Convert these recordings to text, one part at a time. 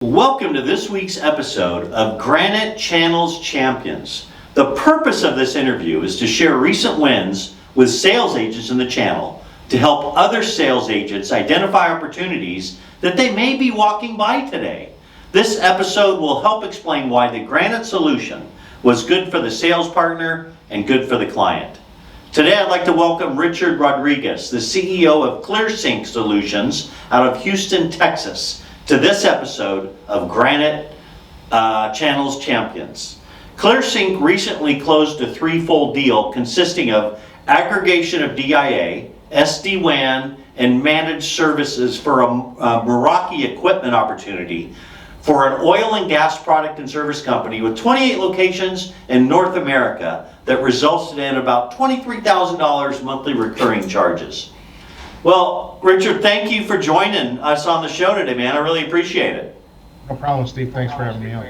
Welcome to this week's episode of Granite Channel Champions. The purpose of this interview is to share recent wins with sales agents in the channel to help other sales agents identify opportunities that they may be walking by today. This episode will help explain why the Granite solution was good for the sales partner and good for the client. Today I'd like to welcome Richard Rodriguez, the CEO of ClearSync Solutions out of Houston, Texas, to this episode of Granite Channel Champions. ClearSync recently closed a threefold deal consisting of aggregation of DIA, SDWAN, and managed services for a Meraki equipment opportunity for an oil and gas product and service company with 28 locations in North America that resulted in about $23,000 monthly recurring charges. Well, Richard, thank you for joining us on the show today, man. I really appreciate it. No problem, Steve. Thanks for having me on.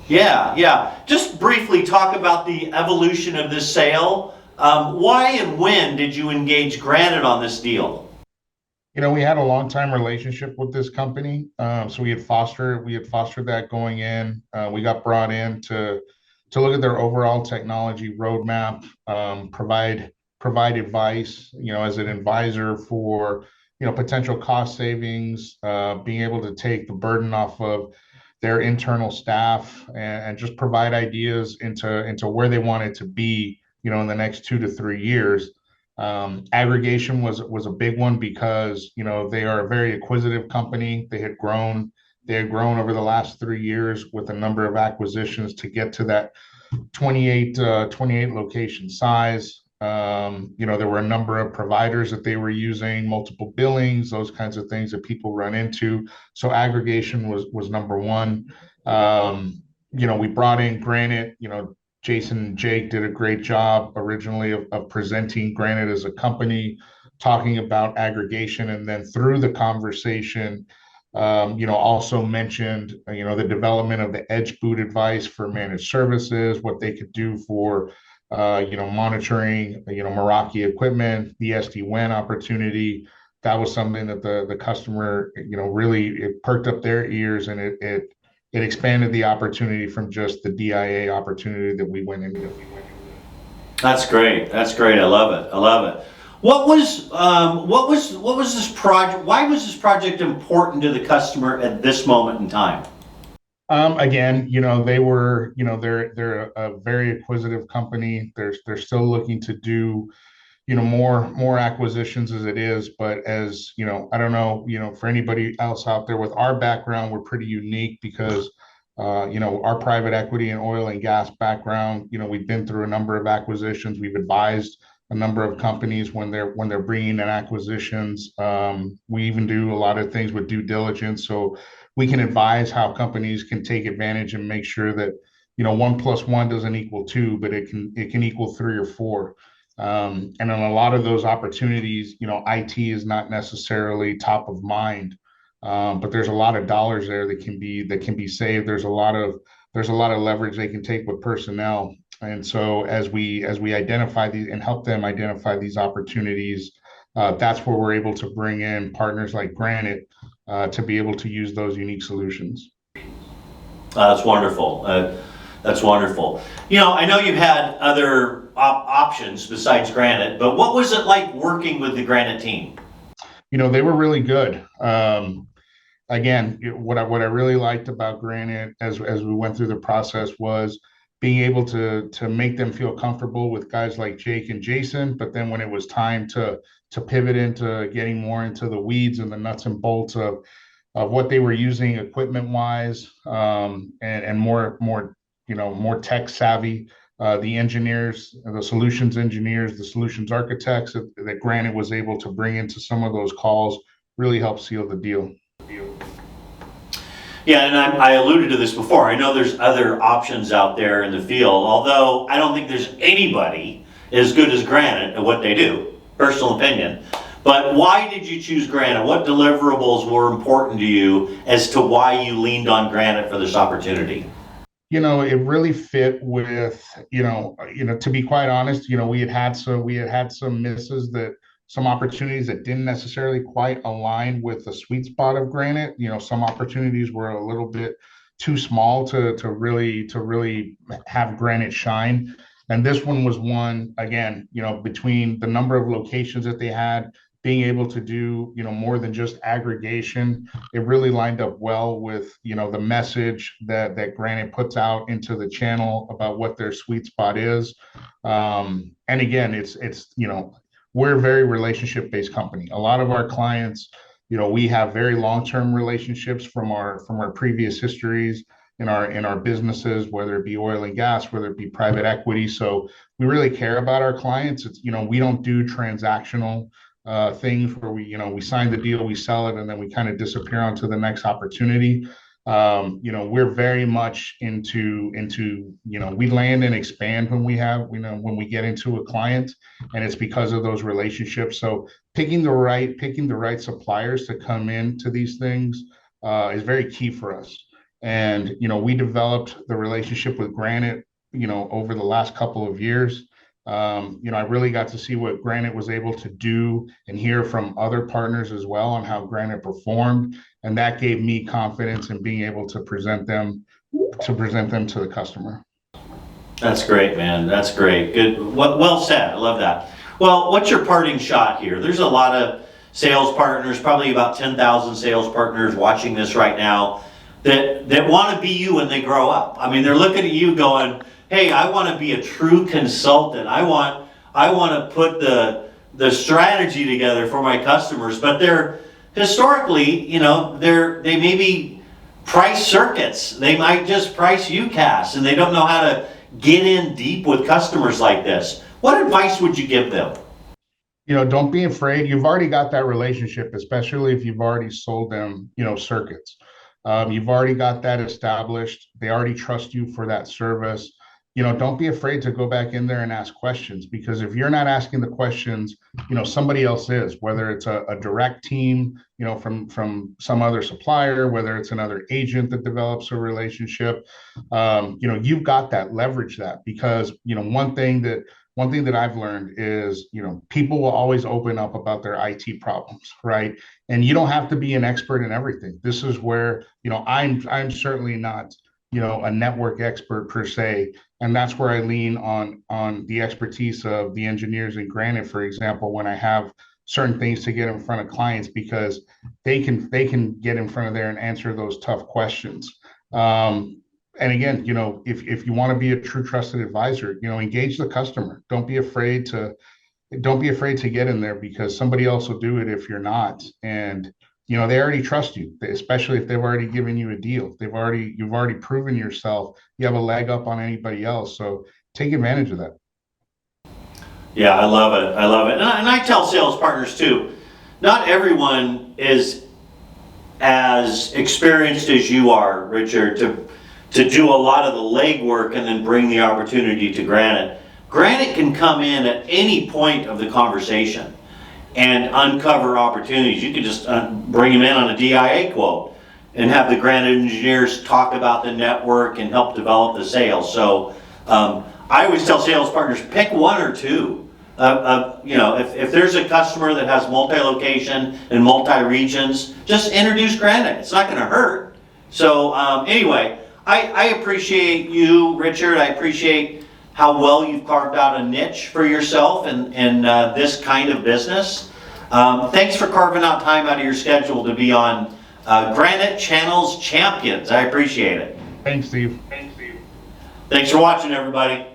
Yeah. Just briefly talk about the evolution of this sale. Why and when did you engage Granite on this deal? We had a long-time relationship with this company, so we had fostered that going in. We got brought in to look at their overall technology roadmap, provide advice, as an advisor for, potential cost savings, being able to take the burden off of their internal staff and just provide ideas into where they want it to be, in the next 2 to 3 years. Aggregation was a big one because, they are a very acquisitive company. They had grown over the last 3 years with a number of acquisitions to get to that 28 location size. There were a number of providers that they were using, multiple billings, those kinds of things that people run into. So aggregation was number one. We brought in Granite. Jason and Jake did a great job originally of presenting Granite as a company, talking about aggregation, and then through the conversation, also mentioned, the development of the edge boot advice for managed services, what they could do for monitoring, Meraki equipment, the SD-WAN opportunity. That was something that the customer, really it perked up their ears, and it expanded the opportunity from just the DIA opportunity that we went into. That's great. I love it. What was this project? Why was this project important to the customer at this moment in time? Again, they're a very acquisitive company. They're still looking to do, more acquisitions as it is. But as I don't know, for anybody else out there, with our background, we're pretty unique because, our private equity and oil and gas background, we've been through a number of acquisitions. We've advised a number of companies when they're bringing in acquisitions. We even do a lot of things with due diligence. So we can advise how companies can take advantage and make sure that 1 + 1 doesn't equal 2, but it can equal 3 or 4. And in a lot of those opportunities, IT is not necessarily top of mind, but there's a lot of dollars there that can be saved. There's a lot of leverage they can take with personnel. And so as we identify these and help them identify these opportunities, that's where we're able to bring in partners like Granite to be able to use those unique solutions. That's wonderful. I know you've had other options besides Granite, but what was it like working with the Granite team? They were really good. Again, what I really liked about Granite as we went through the process was being able to make them feel comfortable with guys like Jake and Jason. But then when it was time to pivot into getting more into the weeds and the nuts and bolts of what they were using equipment wise, and more tech savvy, the engineers, the solutions engineers, the solutions architects that Granite was able to bring into some of those calls really helped seal the deal. Yeah, and I alluded to this before. I know there's other options out there in the field, although I don't think there's anybody as good as Granite at what they do. Personal opinion. But why did you choose Granite? What deliverables were important to you as to why you leaned on Granite for this opportunity? It really fit with, to be quite honest, we had had some misses that some opportunities that didn't necessarily quite align with the sweet spot of Granite. Some opportunities were a little bit too small to really have Granite shine. And this one was one, again, between the number of locations that they had, being able to do, more than just aggregation, it really lined up well with, the message that Granite puts out into the channel about what their sweet spot is. And again, we're a very relationship-based company. A lot of our clients, we have very long-term relationships from our previous histories in our businesses, whether it be oil and gas, whether it be private equity. So we really care about our clients. It's, we don't do transactional things where we sign the deal, we sell it, and then we kind of disappear onto the next opportunity. We're very much into we land and expand when when we get into a client, and it's because of those relationships. So picking the right suppliers to come into these things is very key for us. And we developed the relationship with Granite over the last couple of years. I really got to see what Granite was able to do and hear from other partners as well on how Granite performed. And that gave me confidence in being able to present them to the customer. That's great, man. That's great. Good. Well said. I love that. Well, what's your parting shot here? There's a lot of sales partners, probably about 10,000 sales partners watching this right now that want to be you when they grow up. I mean, they're looking at you going, hey, I want to be a true consultant. I want to put the strategy together for my customers. But they're historically, they may be price circuits. They might just price UCaaS, and they don't know how to get in deep with customers like this. What advice would you give them? Don't be afraid. You've already got that relationship, especially if you've already sold them, circuits. You've already got that established. They already trust you for that service. Don't be afraid to go back in there and ask questions, because if you're not asking the questions, somebody else is, whether it's a direct team, from some other supplier, whether it's another agent that develops a relationship. You've got that, leverage that, because, one thing that I've learned is, people will always open up about their IT problems, right? And you don't have to be an expert in everything. This is where, I'm certainly not, a network expert per se. And that's where I lean on the expertise of the engineers in Granite, for example, when I have certain things to get in front of clients, because they can get in front of there and answer those tough questions. And again, if you want to be a true trusted advisor, engage the customer. Don't be afraid to get in there, because somebody else will do it if you're not. And they already trust you, especially if they've already given you a deal. You've already proven yourself. You have a leg up on anybody else. So take advantage of that. Yeah, I love it. And I tell sales partners too, not everyone is as experienced as you are, Richard, to do a lot of the legwork and then bring the opportunity to Granite. Granite can come in at any point of the conversation and uncover opportunities. You can just bring them in on a DIA quote and have the Granite engineers talk about the network and help develop the sales. So I always tell sales partners, pick one or two. If there's a customer that has multi-location and multi-regions, just introduce Granite. It's not going to hurt. So anyway, I appreciate you, Richard. I appreciate how well you've carved out a niche for yourself in this kind of business. Thanks for carving out time out of your schedule to be on Granite Channel Champions. I appreciate it. Thanks, Steve. Thanks for watching, everybody.